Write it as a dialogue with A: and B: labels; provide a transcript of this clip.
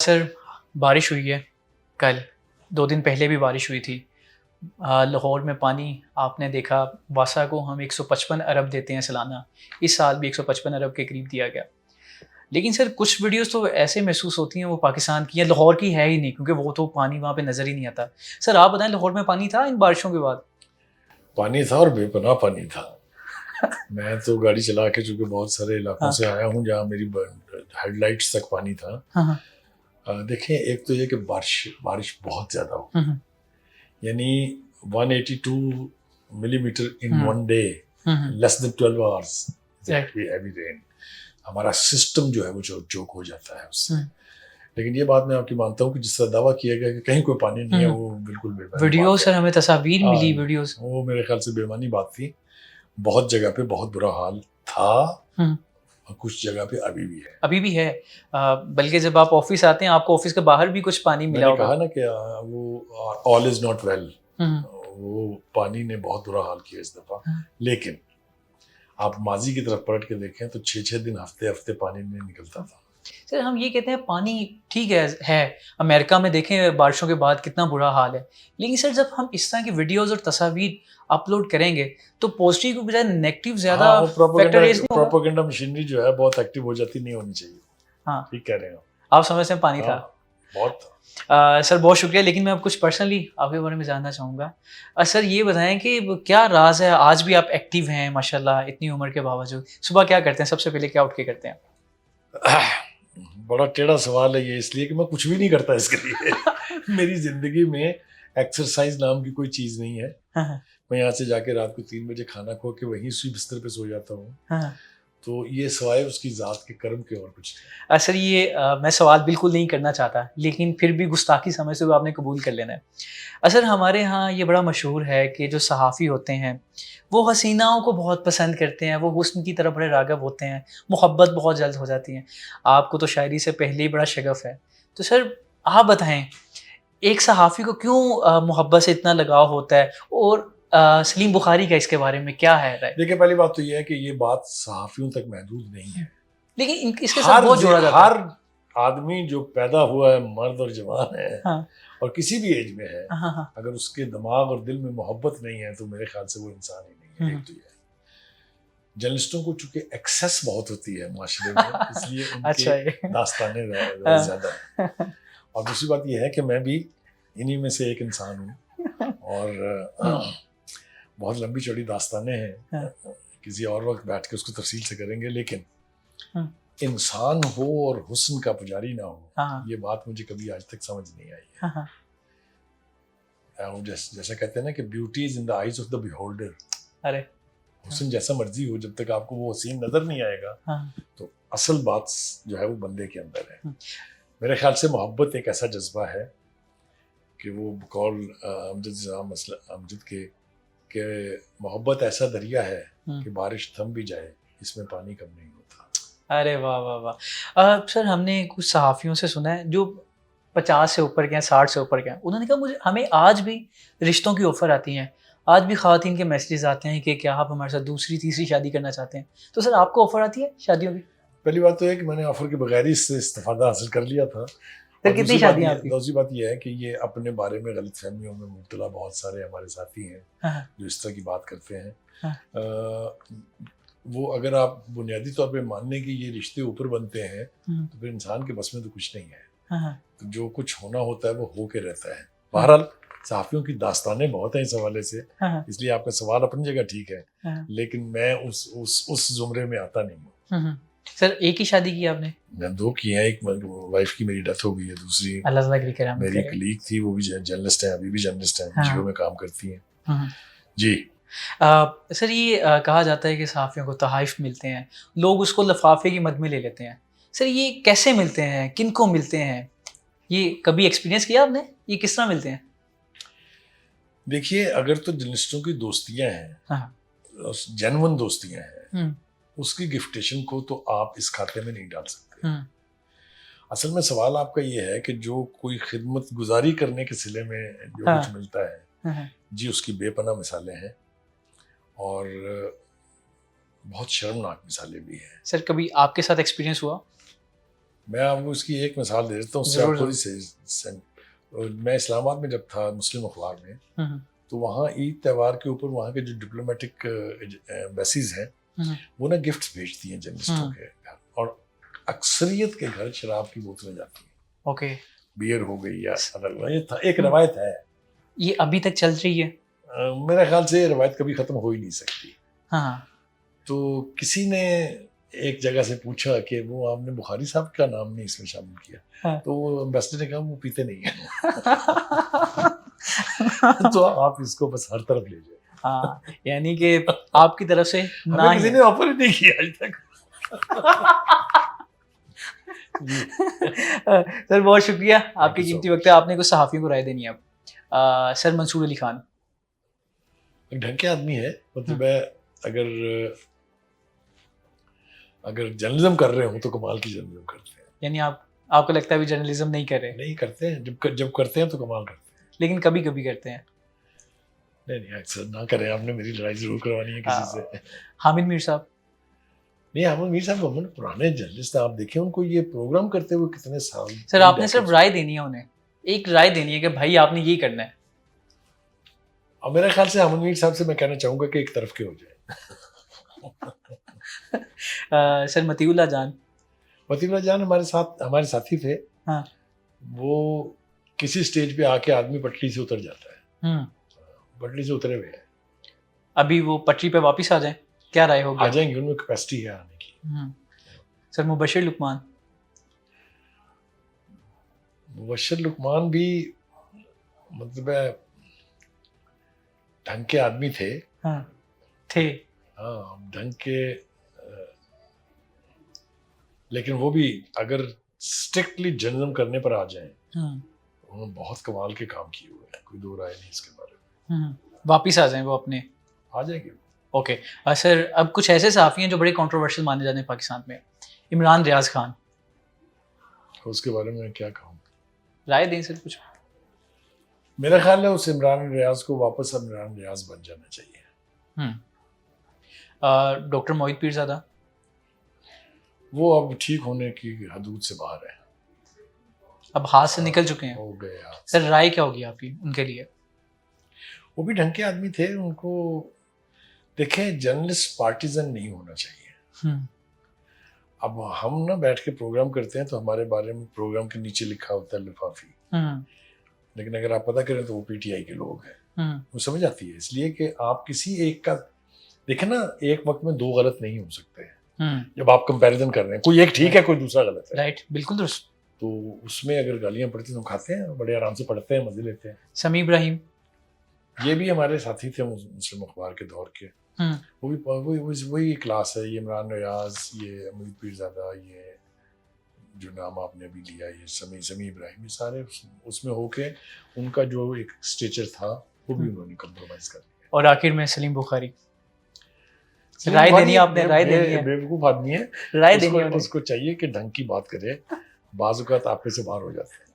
A: Sir बारिश हुई है कल, 2 दिन पहले भी बारिश हुई थी। लाहौर में पानी आपने देखा, वासा को हम 155 अरब देते हैं सालाना, इस साल भी 155 अरब के करीब दिया गया। लेकिन सर कुछ वीडियोज़ तो ऐसे महसूस होती हैं वो पाकिस्तान की हैं, लाहौर की है ही नहीं क्योंकि वो तो पानी वहाँ पे नज़र ही नहीं आता। सर आप बताएँ लाहौर में पानी था इन बारिशों के बाद?
B: पानी था और बेपनाह पानी था। मैं तो गाड़ी चला के चूंकि बहुत सारे इलाकों
A: हाँ।
B: से आया हूँ जहाँ मेरी हेडलाइट्स तक पानी था।
A: हाँ, हाँ।
B: देखें, एक तो ये कि बारिश बारिश बहुत ज़्यादा हो,
A: हुँ, हुँ।
B: यानी 182 मिलीमीटर इन
A: हुँ,
B: वन डे,
A: हुँ, हुँ।
B: Less than 12 hours
A: right.
B: Heavy rain. हमारा सिस्टम जो है वो चोक हो जाता है उससे।
A: हुँ,
B: लेकिन ये बात मैं आपकी मानता हूँ कि जिस तरह दावा किया गया कि कहीं कोई पानी नहीं है,
A: हुँ।
B: वो बिल्कुल बेमानी
A: वीडियो
B: बात है।
A: सर हमें तस्वीर मिली
B: हाँ,
A: वीडियोज़।
B: वो मेरे ख्याल से बेमानी बात थी। बहुत जगह पे बहुत बुरा हाल था
A: हुँ।
B: और कुछ जगह पे अभी भी है।
A: अभी भी है। बल्कि जब आप ऑफ़िस आते हैं आपको ऑफ़िस के बाहर भी कुछ पानी मिला
B: मैंने
A: होगा।
B: कहा ना कि वो ऑल इज नॉट वेल।
A: हुँ, हुँ।
B: वो पानी ने बहुत बुरा हाल किया इस दफा।
A: हाँ।
B: लेकिन आप माजी की तरफ पलट के देखें तो 6-6 दिन हफ्ते हफ्ते पानी नहीं निकलता था।
A: सर हम ये कहते हैं पानी ठीक है। अमेरिका में देखें बारिशों के बाद कितना बुरा हाल है। लेकिन सर जब हम इस तरह की वीडियोज़ और तस्वीर अपलोड करेंगे तो पॉज़िटिव की बजाय नेगेटिव
B: हाँ,
A: ज़्यादा
B: वो
A: फैक्टर
B: प्रोपोगंडा
A: रेज़ नहीं होगा?
B: प्रोपोगंडा मशीनरी जो है बहुत एक्टिव हो जाती, नहीं होनी चाहिए।
A: हाँ,
B: ठीक कह रहे हो।
A: आप समझते हैं पानी था।
B: हाँ, बहुत था।
A: सर बहुत शुक्रिया लेकिन मैं अब कुछ पर्सनली आपके बारे में जानना चाहूँगा। सर ये बताएँ कि क्या राज़ है आज भी आप एक्टिव हैं माशाल्लाह इतनी उम्र के बावजूद? सुबह क्या करते हैं? सबसे पहले क्या उठ के करते हैं?
B: बड़ा टेढ़ा सवाल है ये, इसलिए कि मैं कुछ भी नहीं करता इसके लिए। मेरी जिंदगी में एक्सरसाइज नाम की कोई चीज नहीं है।
A: हाँ, हाँ।
B: मैं यहाँ से जाके रात को 3 बजे खाना खा के वहीं उसी बिस्तर पे सो जाता हूँ।
A: हाँ, हाँ।
B: तो ये सवाए उसकी ज़ात के कर्म के और कुछ नहीं।
A: सर ये मैं सवाल बिल्कुल नहीं करना चाहता, लेकिन फिर भी गुस्ताखी समझते हुए आपने कबूल कर लेना है। सर हमारे यहाँ ये बड़ा मशहूर है कि जो सहाफ़ी होते हैं, वो हसीनाओं को बहुत पसंद करते हैं, वो हुस्न की तरफ बड़े राग़िब होते हैं, मोहब्बत बहुत जल्द हो जाती है। आपको तो शायरी से पहले ही बड़ा शग़फ़ है। तो सर आप बताएँ, एक सहाफ़ी को क्यों मोहब्बत से इतना लगाव होता है और सलीम बुख़ारी का इसके बारे में क्या है राय?
B: देखिए, पहली बात तो ये है कि ये बात सहाफ़ियों तक महदूद नहीं है।
A: लेकिन इसके साथ बहुत जोड़ा जाता है।
B: हर आदमी जो पैदा हुआ है, मर्द और जवान है
A: हाँ।
B: और किसी भी एज में है,
A: हाँ, हाँ, हाँ।
B: अगर उसके दिमाग और दिल में मोहब्बत नहीं है तो मेरे ख्याल से वो इंसान ही नहीं
A: हुँ,
B: है।
A: हुँ।
B: एक तो ये है। जर्नलिस्टों को चूंकि एक्सेस बहुत होती है माशरे में, इसलिए उनके
A: अच्छा ये।
B: दास्तानें ज़्यादा हैं।
A: हाँ।
B: और दूसरी बात यह है कि मैं भी इन्हीं में से एक इंसान हूँ और
A: हुँ,
B: बहुत लंबी चौड़ी दास्तानें
A: हाँ,
B: हैं। किसी और वक्त बैठ के उसको तफसील से करेंगे, लेकिन
A: हुँ,
B: इंसान हो और हुस्न का पुजारी ना हो,
A: हाँ,
B: ये बात मुझे कभी आज तक समझ नहीं आई
A: हाँ, हाँ।
B: है। जैसा कहते हैं ना कि beauty is in the eyes of the beholder.
A: अरे!
B: हुस्न जैसा मर्जी हो, जब तक आपको वो हसीन नजर नहीं आएगा
A: हाँ,
B: तो असल बात जो है वो बंदे के अंदर है।
A: हुँ,
B: मेरे ख्याल से मोहब्बत एक ऐसा जज्बा है कि वो बकौल अमजद के कि मोहब्बत ऐसा दरिया है
A: हुँ।
B: कि बारिश थम भी जाए, इसमें पानी कम नहीं होता।
A: अरे वाह, वाह, वाह! सर हमने कुछ सहाफ़ियों से सुना है जो 50 से ऊपर के हैं, 60 से ऊपर के हैं। उन्होंने कहा मुझे हमें आज भी रिश्तों की ऑफ़र आती हैं। आज भी ख़वातीन के मैसेजेस आते हैं कि क्या आप हमारे साथ दूसरी, तीसरी शादी करना चाहते हैं? तो सर आपको ऑफ़र आती है शादियों की?
B: पहली बात तो है कि मैंने ऑफर के बगैर ही इससे इस्तेफादा हासिल कर लिया था।
A: सर
B: और
A: कितनी शादियाँ आपकी?
B: दूसरी बात ये है कि ये अपने बारे में गलत फहमियों में मुब्तला बहुत सारे हमारे साथी हैं
A: हाँ, हाँ,
B: जो इस तरह की बात करते हैं।
A: हाँ,
B: वो अगर आप बुनियादी तौर पे मान लें कि ये रिश्ते ऊपर बनते हैं
A: हुँ,
B: तो फिर इंसान के बस में तो कुछ नहीं है।
A: हाँ, हाँ,
B: तो जो कुछ होना होता है वो हो के रहता है।
A: हाँ,
B: बहरहाल सहाफ़ियों की दास्तानें बहुत हैं इस हवाले से,
A: हाँ, हाँ,
B: इसलिए आपका सवाल अपनी जगह ठीक है,
A: हाँ,
B: लेकिन मैं उस ज़ुमरे में आता नहीं हूँ।
A: हुँ, हुँ। सर एक ही शादी की आपने?
B: मैं 2 की हैं, एक वाइफ की मेरी डेथ हो गई है, दूसरी
A: अल्लाह ताला की रहमत
B: मेरी
A: करे।
B: कलीग थी, वो भी जर्नलिस्ट हैं, अभी भी जर्नलिस्ट हैं,
A: हाँ,
B: जियो में काम करती हैं।
A: हुँ, हुँ।
B: जी।
A: सर ये कहा जाता है कि सहाफ़ियों को तोहाइफ़ मिलते हैं, लोग उसको लिफ़ाफ़े की मद में ले लेते हैं। सर ये कैसे मिलते हैं? किनको मिलते हैं? ये कभी एक्सपीरियंस किया आपने? ये किस तरह मिलते हैं?
B: देखिए, अगर तो जर्नलिस्टों की दोस्तियाँ हैं,
A: हाँ,
B: जेन्युइन दोस्तियाँ हैं,
A: हुँ,
B: उसकी गिफ्टेशन को तो आप इस खाते में नहीं डाल सकते।
A: हुँ,
B: असल में सवाल आपका ये है कि जो कोई खिदमत गुज़ारी करने के सिले में जो
A: हाँ,
B: कुछ मिलता है,
A: हाँ, हाँ।
B: जी उसकी बेपनाह मिसालें हैं और बहुत शर्मनाक मिसालें भी हैं।
A: सर कभी आपके साथ एक्सपीरियंस हुआ?
B: मैं आपको उसकी एक मिसाल दे देता हूँ, उससे
A: ज़रूर,
B: आप खुद
A: ज़रूर।
B: ही मैं इस्लामाबाद में जब था मुस्लिम अखबार में,
A: हुँ,
B: तो वहाँ ईद त्यौहार के ऊपर वहाँ के जो डिप्लोमेटिक एम्बेसीज हैं,
A: हुँ,
B: वो ना गिफ्ट्स भेजती हैं जर्नलिस्टों
A: हुँ,
B: के घर, और अक्सरियत के घर शराब की बोतलें जाती हैं,
A: ओके।
B: बियर हो गई या अलग, ये था एक
A: हुँ,
B: रवायत है।
A: ये अभी तक चल रही है?
B: मेरे ख्याल से ये रवायत कभी ख़त्म हो ही नहीं सकती।
A: हाँ, हाँ।
B: तो किसी ने एक जगह से पूछा कि वो आपने बुखारी साहब का नाम नहीं इसमें शामिल किया,
A: हाँ।
B: तो वो एम्बेसडर ने कहा वो पीते नहीं है। तो आप इसको बस हर तरफ ले जाए।
A: हाँ, यानी कि आपकी तरफ से ना
B: हमें
A: ही
B: किसी
A: है।
B: ने ऑफर ही नहीं किया आज तक। जी।
A: सर बहुत शुक्रिया, आपकी
B: यू सो
A: कीमती
B: मच।
A: वक़्त है, आपने कुछ सहाफ़ियों को राय देनी है अब। सर मंसूर अली खान।
B: ढंग के आदमी है,
A: हुँ,
B: मतलब है, अगर अगर जर्नलिज्म कर रहे हो तो कमाल की जर्नलिज्म करते हैं।
A: यानी आपको लगता है अभी जर्नलिज़्म नहीं कर रहे,
B: नहीं करते हैं, जब करते हैं तो कमाल करते हैं।
A: लेकिन कभी-कभी करते हैं।
B: नहीं नहीं, अक्सर ना करें, आपने मेरी लड़ाई जरूर करवानी है किसी से।
A: हामिद मीर साहब।
B: नहीं, अहमद मीर साहब हमने पुराने जर्नलिस्ट हैं, आप देखें उनको ये प्रोग्राम करते हुए कितने साल,
A: सर
B: कई
A: आपने सिर्फ़
B: decades।
A: राय देनी है उन्हें, एक राय देनी है कि भाई आपने ये करना है।
B: और मेरे ख्याल से अहमद मीर साहब से मैं कहना चाहूंगा कि एक तरफ के हो जाए।
A: सर मतीउल्लाह जान।
B: मतीउल्लाह जान हमारे साथी थे।
A: हाँ।
B: वो किसी स्टेज पे आके आदमी पटरी से उतर जाता है,
A: हुँ,
B: पटरी से उतरे हुए हैं,
A: अभी वो पटरी पे वापस आ जाएँ, क्या राय होगी
B: आ
A: आपकी?
B: जाएंगे, उनमें कैपेसिटी है आने की।
A: हुँ, सर मुबशिर लुकमान।
B: मुबश्शिर लुकमान भी, मतलब है, ढंग के आदमी थे।
A: हाँ, थे।
B: हाँ, ढंग के, लेकिन वो भी अगर स्ट्रिक्टली जर्नलिज्म करने पर आ जाएं,
A: हुँ,
B: उन्होंने बहुत कमाल के काम किए हुए हैं, कोई दो राय नहीं इसके बारे में।
A: वापिस आ जाएँ वो अपने।
B: आ जाएंगे।
A: ओके। सर अब कुछ ऐसे सहाफ़ी हैं जो बड़े कंट्रोवर्शियल माने जाते हैं पाकिस्तान में। इमरान रियाज़ खान।
B: उसके बारे में क्या कहूँ।
A: राय दें सर कुछ।
B: मेरा ख्याल है उस इमरान रियाज को वापस इमरान रियाज बन जाना चाहिए।
A: डॉक्टर मोहित पीरज़ादा।
B: वो अब ठीक होने की हदूद से बाहर है,
A: अब हाथ से निकल चुके हैं।
B: हो गए हाथ से।
A: सर राय क्या होगी आपकी उनके लिए?
B: वो भी ढंग के आदमी थे, उनको देखें, जर्नलिस्ट पार्टीजन नहीं होना चाहिए।
A: हुँ,
B: अब हम ना बैठ के प्रोग्राम करते हैं तो हमारे बारे में प्रोग्राम के नीचे लिखा होता है लिफाफी,
A: हुँ,
B: लेकिन अगर आप पता करें तो वो पीटीआई के लोग हैं।
A: हुँ,
B: वो समझ आती है, इसलिए कि आप किसी एक का देखें ना, एक वक्त में दो गलत नहीं हो सकते हैं।
A: हुँ,
B: जब आप कंपैरिजन कर रहे हैं, कोई एक ठीक है, कोई दूसरा गलत है,
A: राइट, बिल्कुल दुरुस्त।
B: तो उसमें अगर गालियां पड़ती तो हम खाते हैं, बड़े आराम से पढ़ते हैं, मजे लेते हैं।
A: समी इब्राहिम।
B: ये भी हमारे साथी थे मुस्लिम अखबार के दौर के।
A: हुँ,
B: वो भी वही क्लास है, ये इमरान रियाज, ये अमीर पीरज़ादा, ये जो नाम आपने अभी लिया, ये समी इब्राहिम, ये सारे उसमें होके उनका जो एक स्टेचर था वो भी उन्होंने कंप्रोमाइज कर लिया।
A: और आखिर में सलीम बुखारी। राय देनी है आपने, राय देनी है।
B: बेवकूफ आदमी है,
A: राय देनी है
B: उसको
A: उन्हें।
B: उसको चाहिए कि ढंग की बात करे, बाज़ औक़ात आपे से बाहर हो जाते हैं।